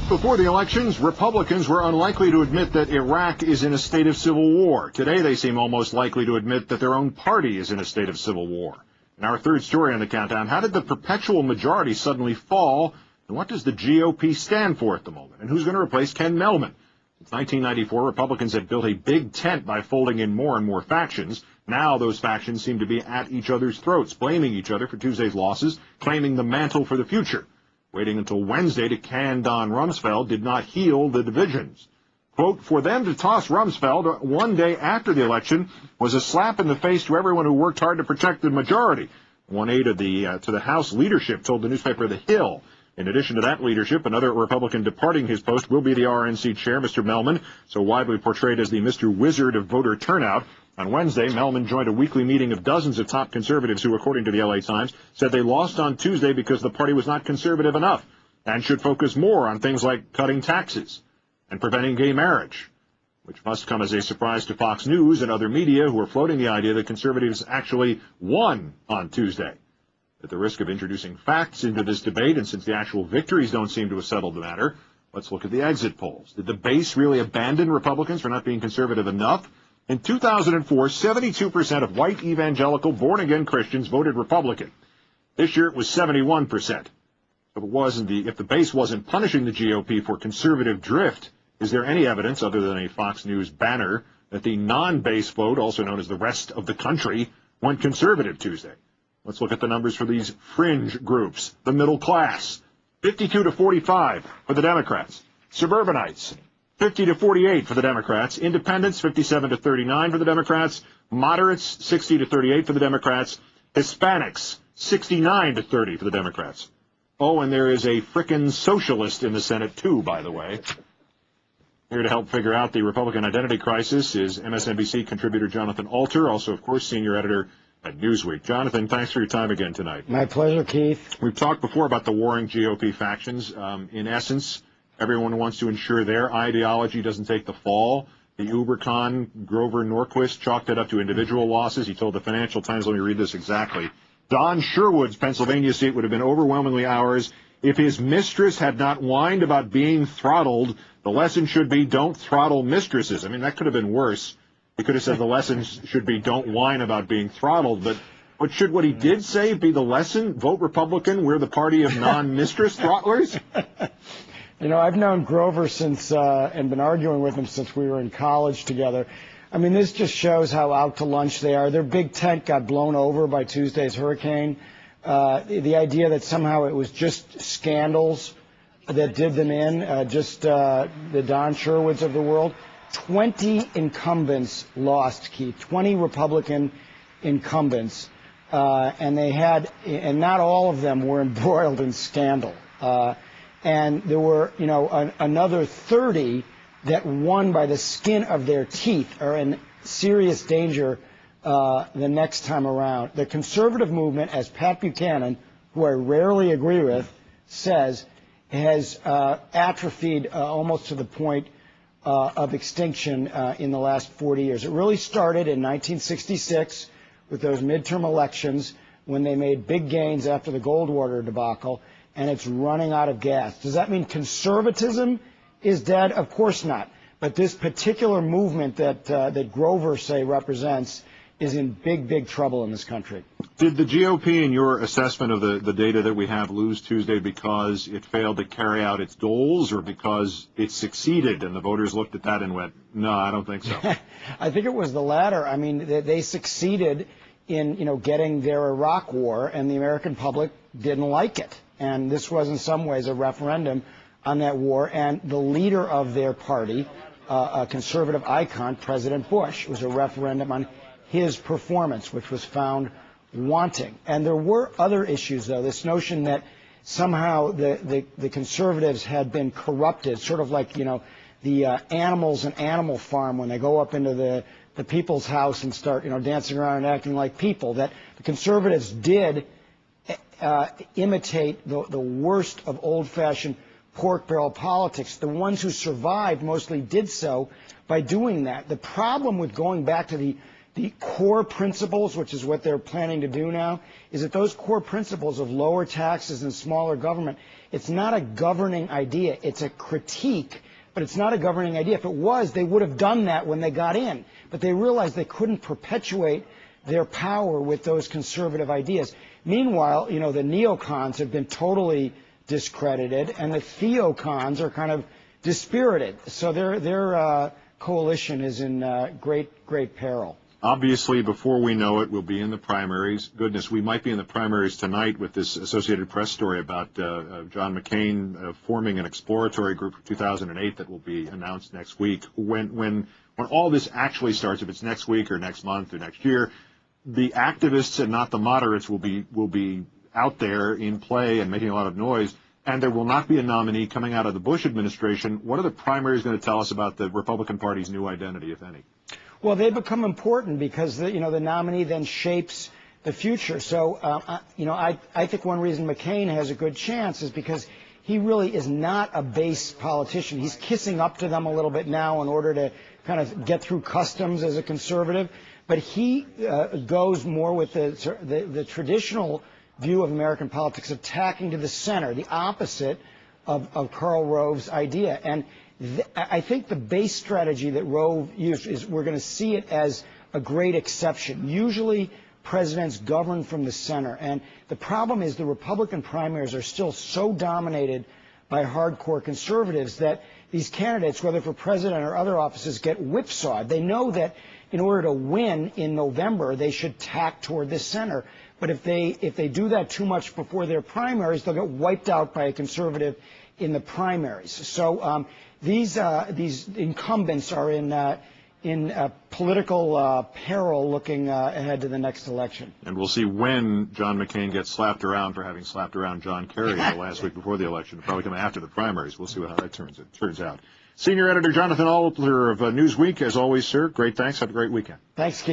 Before the elections, Republicans were unlikely to admit that Iraq is in a state of civil war. Today, they seem almost likely to admit that their own party is in a state of civil war. In our third story on the countdown, how did the perpetual majority suddenly fall, and what does the GOP stand for at the moment? And who's going to replace Ken Mehlman? Since 1994, Republicans had built a big tent by folding in more and more factions. Now those factions seem to be at each other's throats, blaming each other for Tuesday's losses, claiming the mantle for the future. Waiting until Wednesday to can Don Rumsfeld did not heal the divisions. Quote, for them to toss Rumsfeld one day after the election was a slap in the face to everyone who worked hard to protect the majority. One aide to the House leadership told the newspaper The Hill. In addition to that leadership, another Republican departing his post will be the RNC chair, Mr. Mehlman, so widely portrayed as the Mr. Wizard of voter turnout. On Wednesday, Mehlman joined a weekly meeting of dozens of top conservatives who, according to the LA Times, said they lost on Tuesday because the party was not conservative enough and should focus more on things like cutting taxes and preventing gay marriage, which must come as a surprise to Fox News and other media who are floating the idea that conservatives actually won on Tuesday. At the risk of introducing facts into this debate, and since the actual victories don't seem to have settled the matter, let's look at the exit polls. Did the base really abandon Republicans for not being conservative enough? In 2004, 72% of white evangelical born-again Christians voted Republican. This year it was 71%. If the base wasn't punishing the GOP for conservative drift, is there any evidence, other than a Fox News banner, that the non-base vote, also known as the rest of the country, went conservative Tuesday? Let's look at the numbers for these fringe groups. The middle class, 52 to 45 for the Democrats. Suburbanites, 50 to 48 for the Democrats. Independents, 57 to 39 for the Democrats. Moderates, 60 to 38 for the Democrats. Hispanics, 69 to 30 for the Democrats. Oh, and there is a frickin' socialist in the Senate, too, by the way. Here to help figure out the Republican identity crisis is MSNBC contributor Jonathan Alter, also, of course, senior editor at Newsweek. Jonathan, thanks for your time again tonight. My pleasure, Keith. We've talked before about the warring GOP factions. In essence, everyone wants to ensure their ideology doesn't take the fall. The uber-con Grover Norquist chalked it up to individual losses. He told the Financial Times, let me read this exactly, Don Sherwood's Pennsylvania seat would have been overwhelmingly ours if his mistress had not whined about being throttled. The lesson should be don't throttle mistresses. I mean, that could have been worse. He could have said the lesson should be don't whine about being throttled, but should what he did say be the lesson? Vote Republican, we're the party of non-mistress throttlers? You know, I've known Grover since, and been arguing with him since we were in college together. I mean, this just shows how out to lunch they are. Their big tent got blown over by Tuesday's hurricane. The idea that somehow it was just scandals that did them in, the Don Sherwoods of the world. 20 incumbents lost, Keith, 20 Republican incumbents, and not all of them were embroiled in scandal. And there were, another 30 that won by the skin of their teeth are in serious danger the next time around. The conservative movement, as Pat Buchanan, who I rarely agree with, says, has atrophied almost to the point of extinction in the last 40 years. It really started in 1966 with those midterm elections when they made big gains after the Goldwater debacle, and it's running out of gas. Does that mean conservatism is dead? Of course not. But this particular movement that Grover, say, represents is in big, big trouble in this country. Did the GOP, in your assessment of the data that we have, lose Tuesday because it failed to carry out its goals or because it succeeded and the voters looked at that and went, no, I don't think so? I think it was the latter. I mean, they succeeded in, getting their Iraq war, and the American public didn't like it. And this was in some ways a referendum on that war. And the leader of their party, a conservative icon, President Bush, was a referendum on his performance, which was found wanting. And there were other issues, though. This notion that somehow the conservatives had been corrupted, sort of like, the animals in Animal Farm when they go up into the people's house and start, dancing around and acting like people, that the conservatives did imitate the worst of old-fashioned pork barrel politics. The ones who survived mostly did so by doing that. The problem with going back to the the core principles, which is what they're planning to do now, is that those core principles of lower taxes and smaller government, it's not a governing idea. It's a critique, but it's not a governing idea. If it was, they would have done that when they got in. But they realized they couldn't perpetuate their power with those conservative ideas. Meanwhile, the neocons have been totally discredited, and the theocons are kind of dispirited. So their coalition is in great peril. Obviously, before we know it, we'll be in the primaries. Goodness, we might be in the primaries tonight with this Associated Press story about John McCain forming an exploratory group for 2008 that will be announced next week. When all this actually starts, if it's next week or next month or next year, the activists and not the moderates will be out there in play and making a lot of noise, and there will not be a nominee coming out of the Bush administration. What are the primaries going to tell us about the Republican Party's new identity, if any? Well, they become important because the nominee then shapes the future. So, I think one reason McCain has a good chance is because he really is not a base politician. He's kissing up to them a little bit now in order to kind of get through customs as a conservative. But he goes more with the traditional view of American politics of tacking to the center, the opposite of Karl Rove's idea. And I think the base strategy that Rove used is we're going to see it as a great exception. Usually presidents govern from the center. And the problem is the Republican primaries are still so dominated by hardcore conservatives that these candidates, whether for president or other offices, get whipsawed. They know that in order to win in November, they should tack toward the center. But if they do that too much before their primaries, they'll get wiped out by a conservative in the primaries. So these incumbents are in political peril looking ahead to the next election. And we'll see when John McCain gets slapped around for having slapped around John Kerry the last week before the election. Probably coming after the primaries. We'll see how that turns out. Senior Editor Jonathan Alter of Newsweek, as always, sir. Great thanks. Have a great weekend. Thanks, Keith.